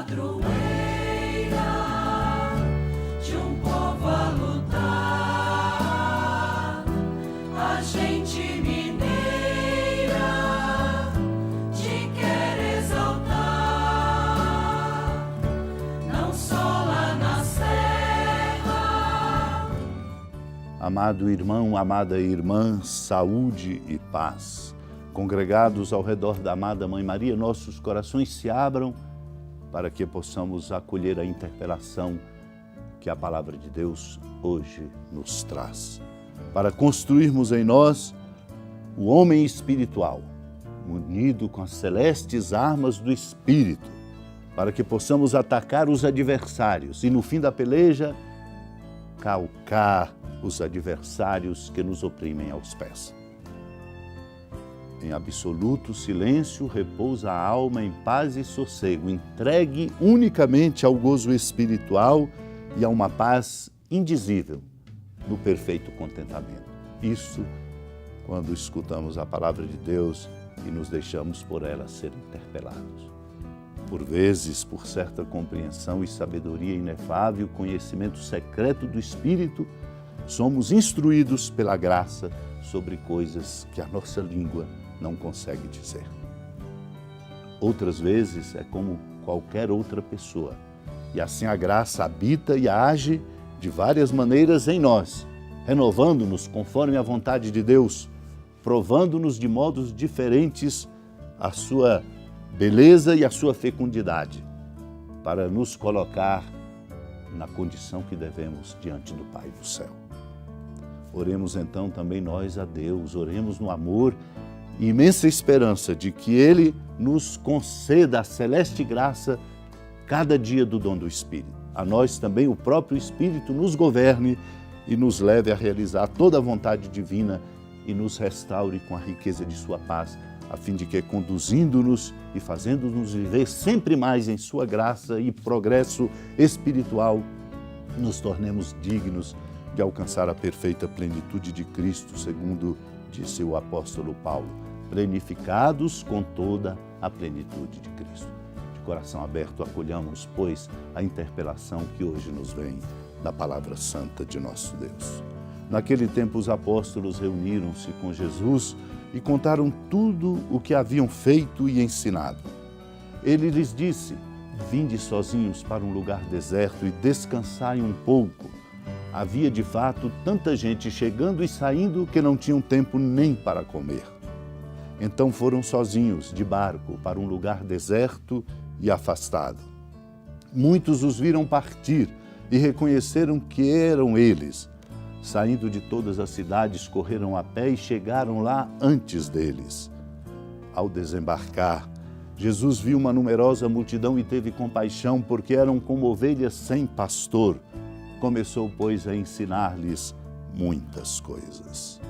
padroeira de um povo a lutar, a gente mineira te quer exaltar, não só lá na serra. Amado irmão, amada irmã, saúde e paz. Congregados ao redor da amada Mãe Maria, nossos corações se abram para que possamos acolher a interpelação que a Palavra de Deus hoje nos traz. Para construirmos em nós o homem espiritual, munido com as celestes armas do Espírito, para que possamos atacar os adversários e, no fim da peleja, calcar os adversários que nos oprimem aos pés. Em absoluto silêncio repousa a alma em paz e sossego, entregue unicamente ao gozo espiritual e a uma paz indizível no perfeito contentamento. Isso quando escutamos a palavra de Deus e nos deixamos por ela ser interpelados. Por vezes, por certa compreensão e sabedoria inefável, conhecimento secreto do Espírito, somos instruídos pela graça sobre coisas que a nossa língua não consegue dizer. Outras vezes é como qualquer outra pessoa, e assim a graça habita e age de várias maneiras em nós, renovando-nos conforme a vontade de Deus, provando-nos de modos diferentes a sua beleza e a sua fecundidade, para nos colocar na condição que devemos diante do Pai do céu. Oremos então também nós a Deus, oremos no amor e imensa esperança de que Ele nos conceda a celeste graça cada dia do dom do Espírito. A nós também o próprio Espírito nos governe e nos leve a realizar toda a vontade divina e nos restaure com a riqueza de sua paz, a fim de que, conduzindo-nos e fazendo-nos viver sempre mais em sua graça e progresso espiritual, nos tornemos dignos de alcançar a perfeita plenitude de Cristo, segundo disse o apóstolo Paulo, plenificados com toda a plenitude de Cristo. De coração aberto, acolhamos, pois, a interpelação que hoje nos vem da palavra santa de nosso Deus. Naquele tempo, os apóstolos reuniram-se com Jesus e contaram tudo o que haviam feito e ensinado. Ele lhes disse: vinde sozinhos para um lugar deserto e descansai um pouco. Havia, de fato, tanta gente chegando e saindo que não tinham tempo nem para comer. Então foram sozinhos, de barco, para um lugar deserto e afastado. Muitos os viram partir e reconheceram que eram eles. Saindo de todas as cidades, correram a pé e chegaram lá antes deles. Ao desembarcar, Jesus viu uma numerosa multidão e teve compaixão, porque eram como ovelhas sem pastor. Começou, pois, a ensinar-lhes muitas coisas.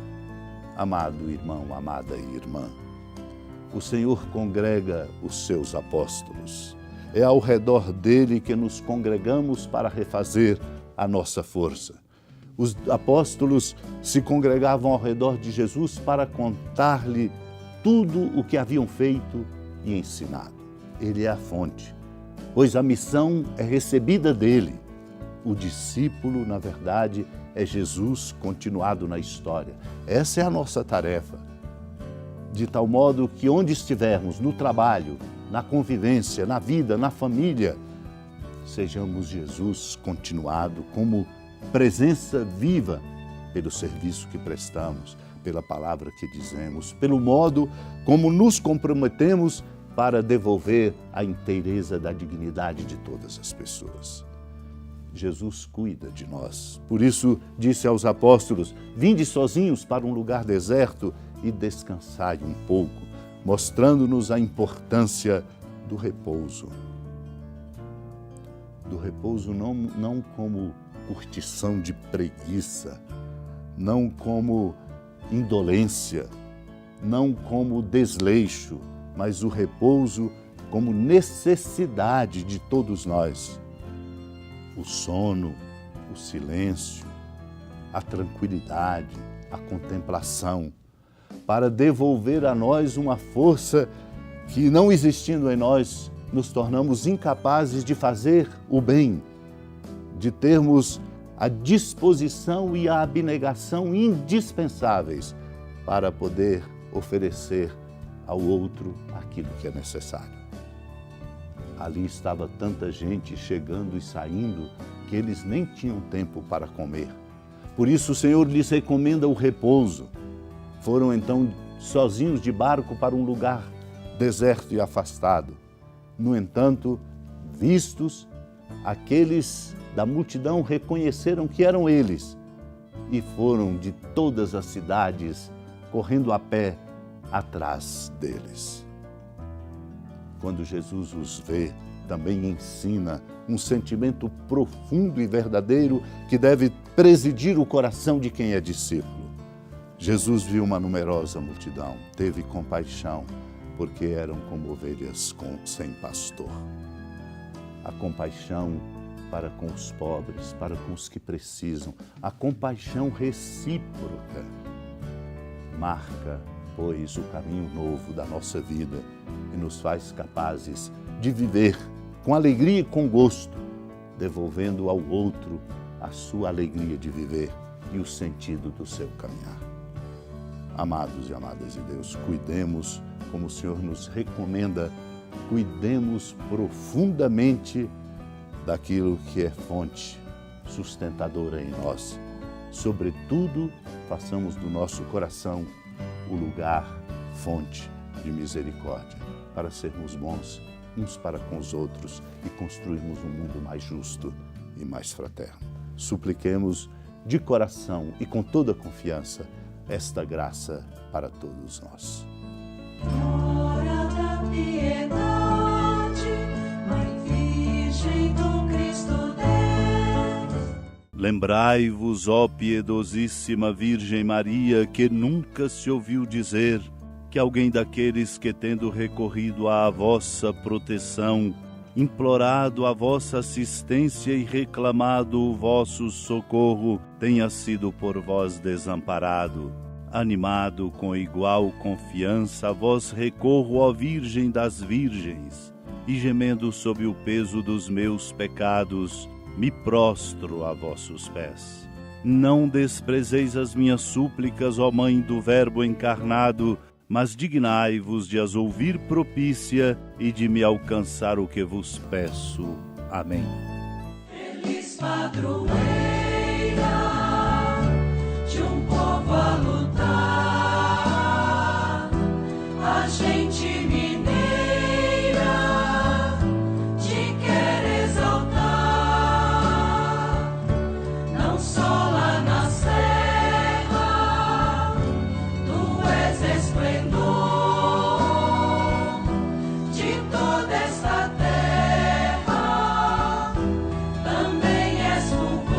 Amado irmão, amada irmã, o Senhor congrega os seus apóstolos. É ao redor dele que nos congregamos para refazer a nossa força. Os apóstolos se congregavam ao redor de Jesus para contar-lhe tudo o que haviam feito e ensinado. Ele é a fonte, pois a missão é recebida dele. O discípulo, na verdade, é Jesus continuado na história. Essa é a nossa tarefa. De tal modo que onde estivermos, no trabalho, na convivência, na vida, na família, sejamos Jesus continuado como presença viva pelo serviço que prestamos, pela palavra que dizemos, pelo modo como nos comprometemos para devolver a inteireza da dignidade de todas as pessoas. Jesus cuida de nós. Por isso, disse aos apóstolos: vinde sozinhos para um lugar deserto e descansai um pouco, mostrando-nos a importância do repouso. Do repouso não como curtição de preguiça, não como indolência, não como desleixo, mas o repouso como necessidade de todos nós. O sono, o silêncio, a tranquilidade, a contemplação, para devolver a nós uma força que, não existindo em nós, nos tornamos incapazes de fazer o bem, de termos a disposição e a abnegação indispensáveis para poder oferecer ao outro aquilo que é necessário. Ali estava tanta gente chegando e saindo que eles nem tinham tempo para comer. Por isso o Senhor lhes recomenda o repouso. Foram então sozinhos de barco para um lugar deserto e afastado. No entanto, vistos, aqueles da multidão reconheceram que eram eles e foram de todas as cidades correndo a pé atrás deles. Quando Jesus os vê, também ensina um sentimento profundo e verdadeiro que deve presidir o coração de quem é discípulo. Jesus viu uma numerosa multidão, teve compaixão, porque eram como ovelhas sem pastor. A compaixão para com os pobres, para com os que precisam, a compaixão recíproca marca, pois, o caminho novo da nossa vida e nos faz capazes de viver com alegria e com gosto, devolvendo ao outro a sua alegria de viver e o sentido do seu caminhar. Amados e amadas de Deus, cuidemos, como o Senhor nos recomenda, cuidemos profundamente daquilo que é fonte sustentadora em nós. Sobretudo, façamos do nosso coração o lugar, fonte de misericórdia, para sermos bons uns para com os outros e construirmos um mundo mais justo e mais fraterno. Supliquemos de coração e com toda confiança esta graça para todos nós. Hora da piedade, Mãe Virgem do Cristo Deus. Lembrai-vos, ó piedosíssima Virgem Maria, que nunca se ouviu dizer que alguém daqueles que, tendo recorrido à vossa proteção, implorado a vossa assistência e reclamado o vosso socorro, tenha sido por vós desamparado. Animado com igual confiança, a vós recorro, ó Virgem das Virgens, e gemendo sob o peso dos meus pecados, me prostro a vossos pés. Não desprezeis as minhas súplicas, ó Mãe do Verbo encarnado, mas dignai-vos de as ouvir propícia e de me alcançar o que vos peço. Amém. Feliz padroeira de um povo a lutar, a gente mineira te quer exaltar, não só lá na serra, tu és esplendor de toda esta terra, também és fulgor.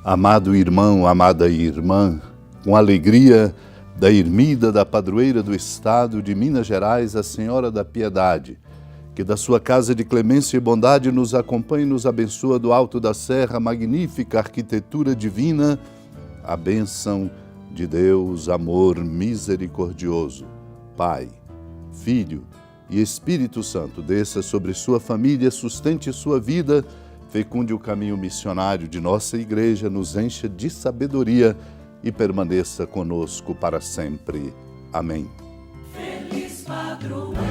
Amado irmão, amada irmã, com alegria da ermida da padroeira do Estado de Minas Gerais, a Senhora da Piedade, que da sua casa de clemência e bondade nos acompanhe e nos abençoa do alto da serra, magnífica arquitetura divina, a bênção de Deus, amor misericordioso, Pai, Filho e Espírito Santo, desça sobre sua família, sustente sua vida, fecunde o caminho missionário de nossa igreja, nos encha de sabedoria e permaneça conosco para sempre. Amém. Feliz padroeira